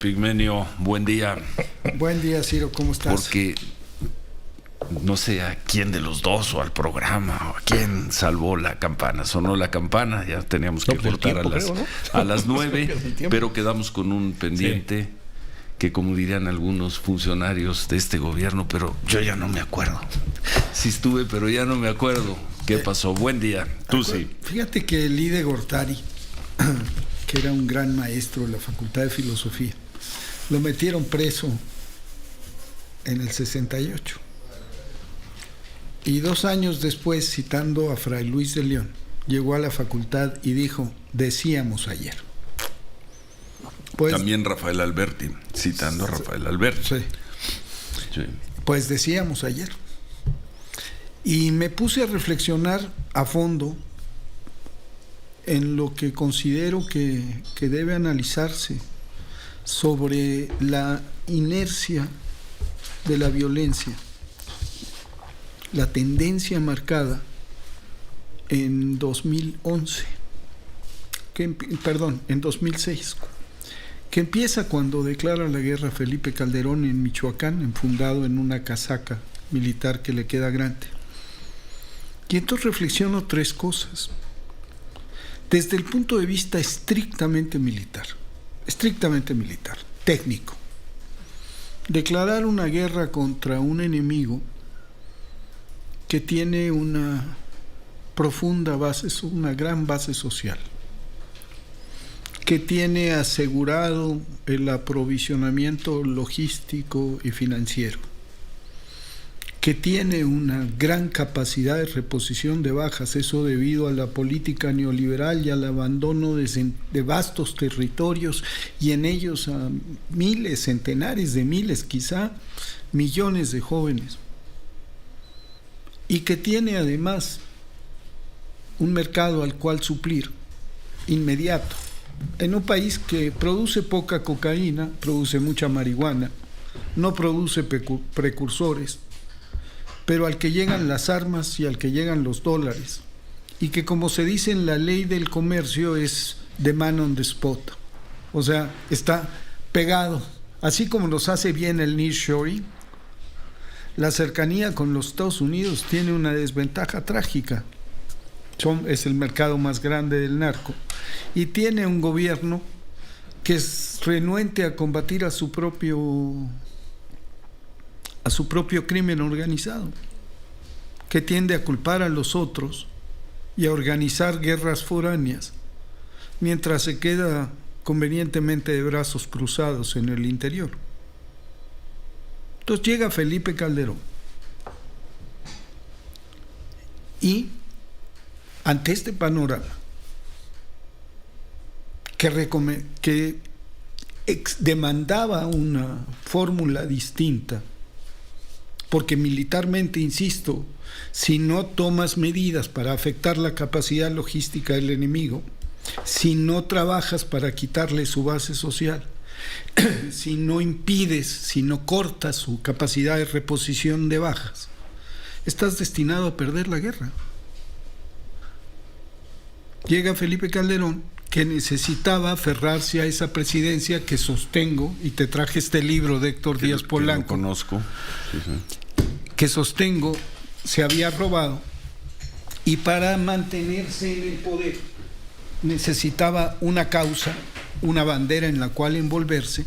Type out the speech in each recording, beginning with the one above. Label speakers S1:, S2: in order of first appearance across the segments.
S1: Pigmenio, buen día.
S2: Buen día, Ciro, ¿cómo estás?
S1: Porque no sé a quién de los dos o al programa o a quién salvó la campana. Sonó la campana, ya teníamos que cortar a las 9, pero quedamos con un pendiente que, como dirían algunos funcionarios de este gobierno, pero yo ya no me acuerdo. Sí estuve, pero ya no me acuerdo. ¿Qué pasó? Buen día. Tú sí.
S2: Fíjate que Lide Gortari, que era un gran maestro de la Facultad de Filosofía, lo metieron preso en el 68. Y 2 años después, citando a Fray Luis de León, llegó a la facultad y dijo: decíamos ayer. Pues,
S1: también Rafael Alberti, citando a Rafael Alberti.
S2: Sí. Pues decíamos ayer. Y me puse a reflexionar a fondo en lo que considero que debe analizarse sobre la inercia de la violencia, la tendencia marcada en 2006, que empieza cuando declara la guerra Felipe Calderón en Michoacán, enfundado en una casaca militar que le queda grande. Y entonces reflexiono 3 cosas. Desde el punto de vista estrictamente militar, técnico, declarar una guerra contra un enemigo que tiene una profunda base, una gran base social, que tiene asegurado el aprovisionamiento logístico y financiero, que tiene una gran capacidad de reposición de bajas, eso debido a la política neoliberal y al abandono de vastos territorios, y en ellos a miles, centenares de miles, quizá millones de jóvenes, y que tiene además un mercado al cual suplir inmediato, en un país que produce poca cocaína, produce mucha marihuana, no produce precursores, pero al que llegan las armas y al que llegan los dólares, y que, como se dice en la ley del comercio, es demand on the spot, o sea, está pegado, así como nos hace bien el nearshoring. La cercanía con los Estados Unidos tiene una desventaja trágica. Es el mercado más grande del narco, y tiene un gobierno que es renuente a combatir a su propio crimen organizado, que tiende a culpar a los otros y a organizar guerras foráneas, mientras se queda convenientemente de brazos cruzados en el interior. Entonces llega Felipe Calderón y, ante este panorama que demandaba una fórmula distinta, porque militarmente, insisto, si no tomas medidas para afectar la capacidad logística del enemigo, si no trabajas para quitarle su base social, si no impides, si no cortas su capacidad de reposición de bajas, estás destinado a perder la guerra. Llega Felipe Calderón, que necesitaba aferrarse a esa presidencia que sostengo, y te traje este libro de Héctor Díaz Polanco,
S1: que lo conozco,
S2: que sostengo se había robado, y para mantenerse en el poder necesitaba una causa, una bandera en la cual envolverse,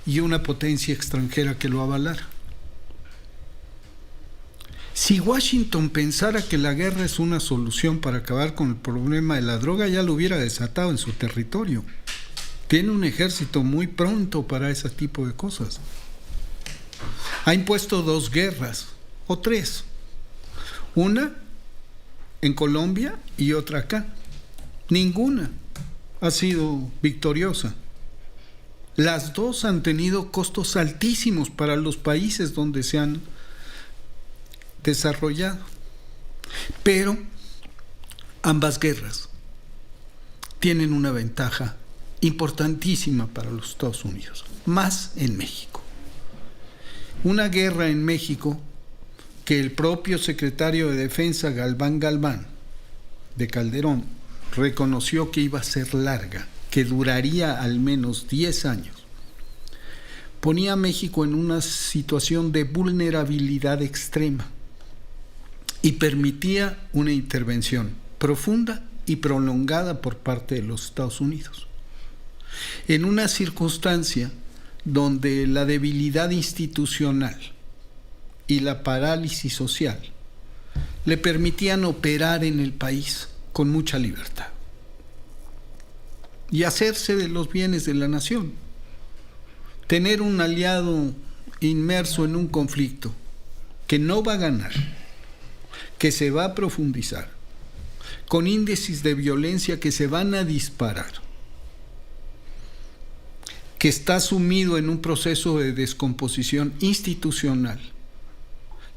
S2: y una potencia extranjera que lo avalara. Si Washington pensara que la guerra es una solución para acabar con el problema de la droga, ya lo hubiera desatado en su territorio. Tiene un ejército muy pronto para ese tipo de cosas. Ha impuesto 2 guerras, o 3. Una en Colombia y otra acá. Ninguna ha sido victoriosa. Las 2 han tenido costos altísimos para los países donde se han desarrollado. Pero ambas guerras tienen una ventaja importantísima para los Estados Unidos, más en México. Una guerra en México que el propio secretario de Defensa, Galván de Calderón, reconoció que iba a ser larga, que duraría al menos 10 años, ponía a México en una situación de vulnerabilidad extrema y permitía una intervención profunda y prolongada por parte de los Estados Unidos. En una circunstancia donde la debilidad institucional y la parálisis social le permitían operar en el país con mucha libertad y hacerse de los bienes de la nación. Tener un aliado inmerso en un conflicto que no va a ganar, que se va a profundizar, con índices de violencia que se van a disparar, que está sumido en un proceso de descomposición institucional,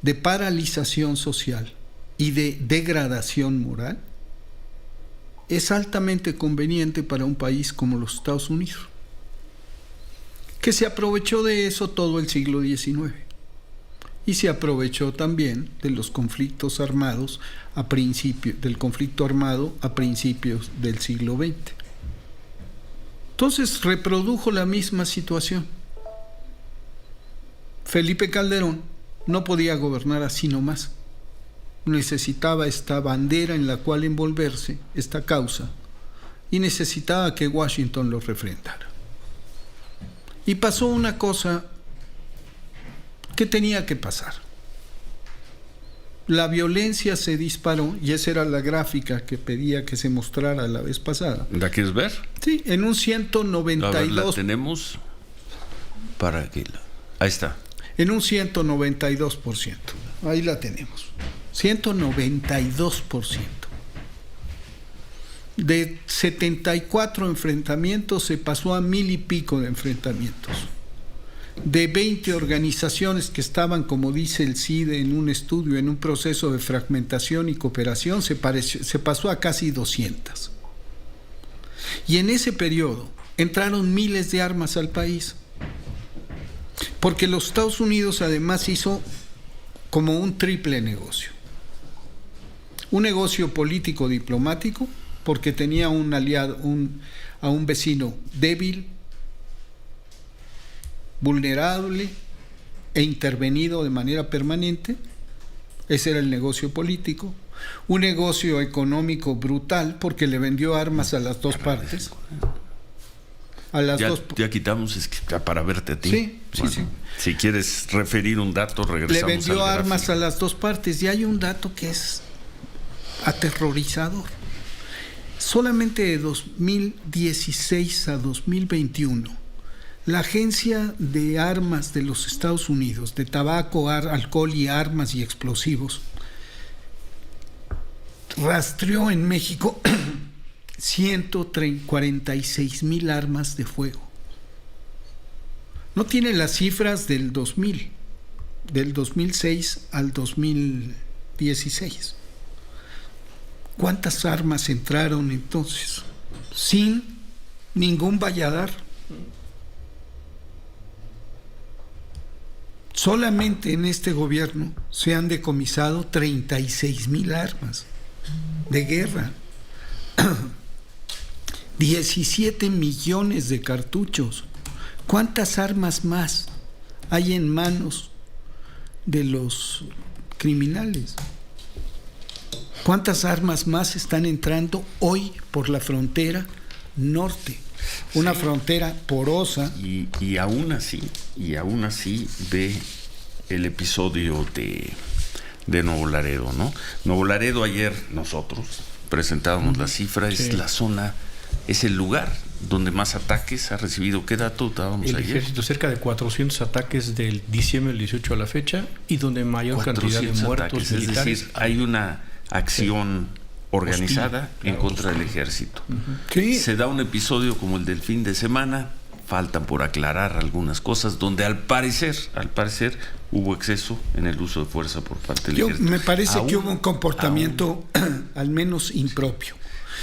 S2: de paralización social y de degradación moral, es altamente conveniente para un país como los Estados Unidos, que se aprovechó de eso todo el siglo XIX y se aprovechó también de los conflictos armados del conflicto armado a principios del siglo XX. Entonces reprodujo la misma situación. Felipe Calderón no podía gobernar así nomás. Necesitaba esta bandera en la cual envolverse, esta causa, y necesitaba que Washington lo refrendara. Y pasó una cosa que tenía que pasar. La violencia se disparó, y esa era la gráfica que pedía que se mostrara la vez pasada.
S1: ¿La quieres ver?
S2: Sí, en un 192%.
S1: A ver, la tenemos para que ahí está.
S2: En un 192%. Ahí la tenemos. 192%. De 74 enfrentamientos se pasó a 1000 y pico de enfrentamientos. De 20 organizaciones que estaban, como dice el CIDE, en un estudio, en un proceso de fragmentación y cooperación, se pasó a casi 200. Y en ese periodo entraron miles de armas al país, porque los Estados Unidos además hizo como un triple negocio. Un negocio político-diplomático, porque tenía un aliado, a un vecino débil, vulnerable e intervenido de manera permanente. Ese era el negocio político. Un negocio económico brutal, porque le vendió armas a las dos partes.
S1: Ya quitamos para verte a ti.
S2: Sí,
S1: bueno,
S2: sí.
S1: Si quieres referir un dato, regresamos.
S2: Le vendió armas a las dos partes, y hay un dato que es aterrorizador. Solamente de 2016 a 2021, la Agencia de Armas de los Estados Unidos, de tabaco, alcohol y armas y explosivos, rastreó en México 146,000 armas de fuego. No tiene las cifras del 2000, del 2006 al 2016. ¿Cuántas armas entraron entonces? Sin ningún valladar. Solamente en este gobierno se han decomisado 36,000 armas de guerra, 17 millones de cartuchos. ¿Cuántas armas más hay en manos de los criminales? ¿Cuántas armas más están entrando hoy por la frontera norte? Una frontera porosa.
S1: Y aún así ve el episodio de Nuevo Laredo, ¿no? Nuevo Laredo, ayer nosotros presentábamos la cifra, es la zona, es el lugar donde más ataques ha recibido. ¿Qué dato dábamos
S3: el
S1: ayer?
S3: Ejército, cerca de 400 ataques del diciembre del 18 a la fecha, y donde mayor cantidad de muertos
S1: ataques,
S3: militares.
S1: es decir, hay una acción organizada en contra del ejército.
S2: Sí.
S1: Se da un episodio como el del fin de semana, faltan por aclarar algunas cosas, donde al parecer hubo exceso en el uso de fuerza por parte del ejército.
S2: Me parece que hubo un comportamiento al menos impropio.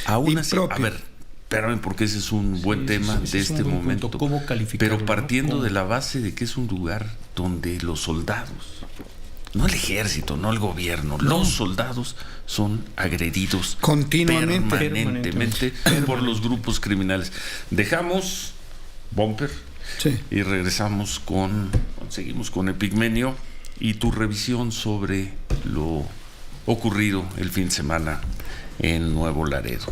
S1: Aún así, a ver, espérame, porque ese es un buen tema de este momento.
S3: ¿Cómo calificarlo?
S1: Pero partiendo de la base de que es un lugar donde los soldados, no el ejército, no el gobierno, los soldados son agredidos
S2: continuamente
S1: permanentemente por los grupos criminales. Dejamos, Bumper,
S2: Sí.
S1: Y seguimos con Epigmenio y tu revisión sobre lo ocurrido el fin de semana en Nuevo Laredo.